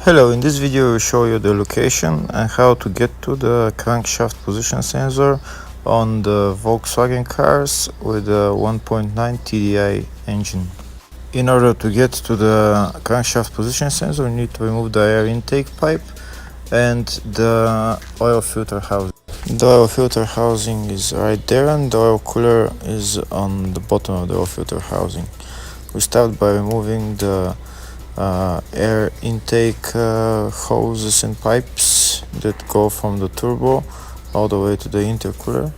Hello, in this video I will show you the location and how to get to the crankshaft position sensor on the Volkswagen cars with the 1.9 TDI engine. In order to get to the crankshaft position sensor, we need to remove the air intake pipe and the oil filter housing. The oil filter housing is right there and the oil cooler is on the bottom of the oil filter housing. We start by removing the air intake hoses and pipes that go from the turbo all the way to the intercooler.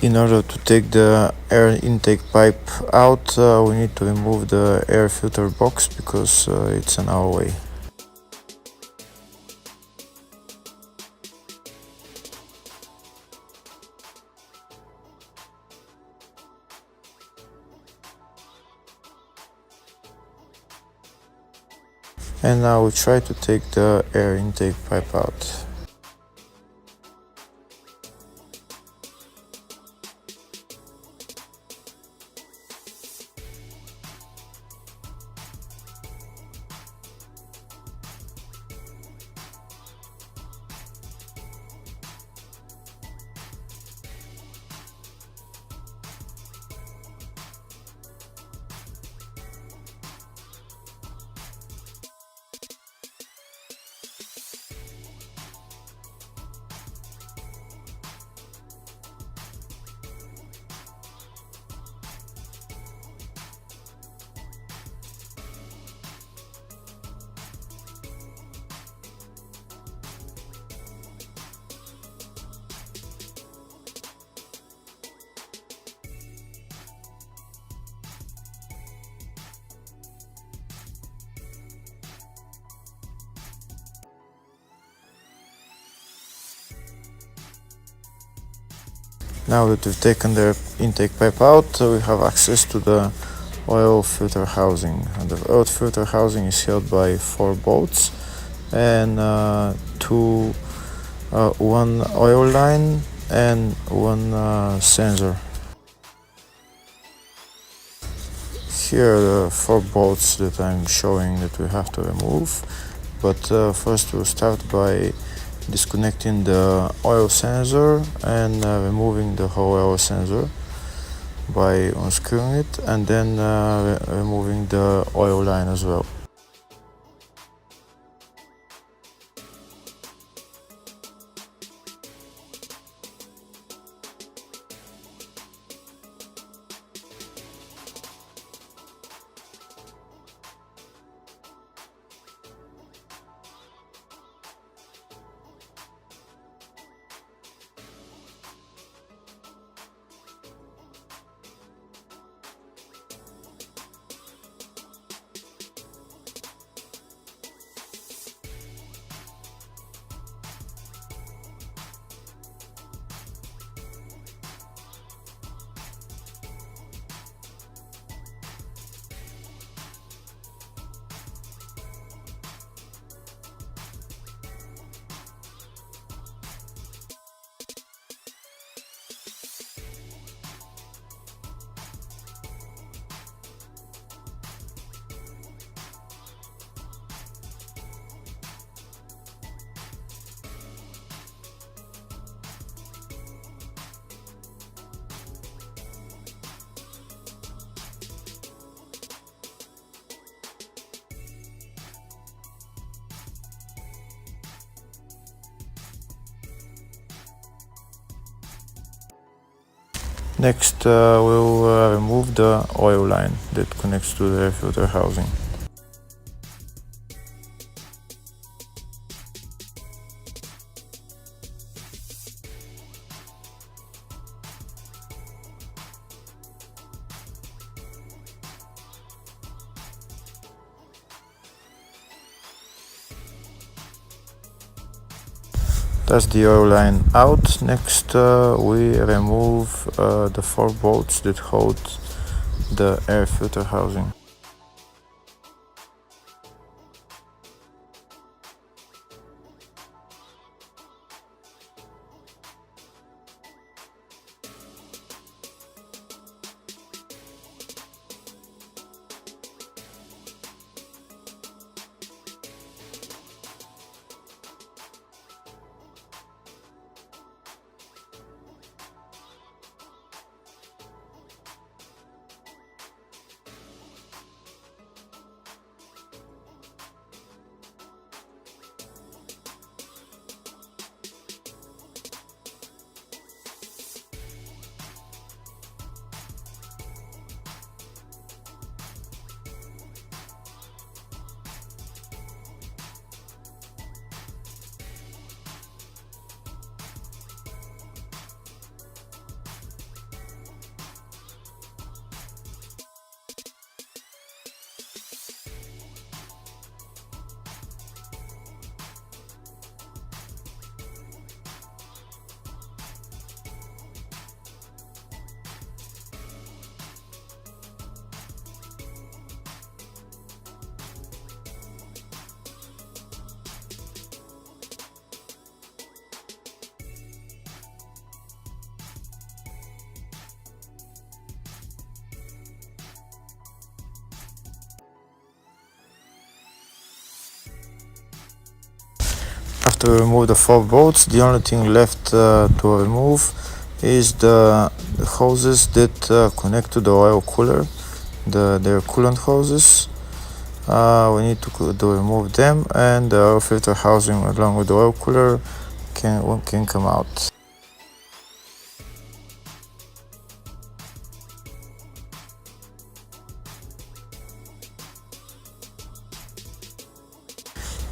In order to take the air intake pipe out, we need to remove the air filter box because it's in our way. And now we try to take the air intake pipe out. Now that we've taken the intake pipe out, we have access to the oil filter housing. And the oil filter housing is held by 4 bolts and one oil line and one sensor. Here are the 4 bolts that I'm showing that we have to remove, but first we'll start by disconnecting the oil sensor and removing the whole oil sensor by unscrewing it, and then removing the oil line as well. Next, we'll remove the oil line that connects to the air filter housing. That's the oil line out. Next, we remove the 4 bolts that hold the air filter housing. After we remove the 4 bolts, the only thing left to remove is the hoses that connect to the oil cooler, their coolant hoses. We need to remove them, and the oil filter housing along with the oil cooler can come out.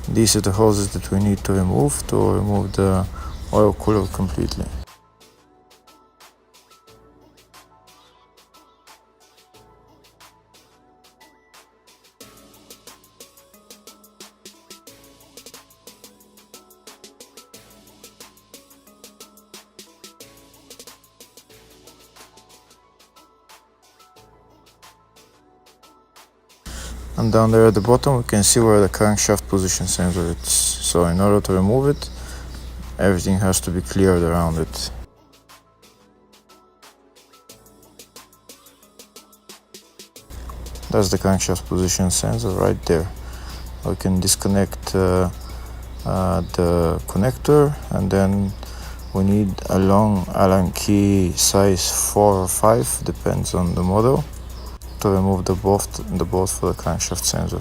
These are the hoses that we need to remove the oil cooler completely. And down there at the bottom we can see where the crankshaft position sensor is. So in order to remove it, everything has to be cleared around it. That's the crankshaft position sensor right there. We can disconnect the connector, and then we need a long Allen key size 4 or 5, depends on the model, to remove the bolt for the crankshaft sensor.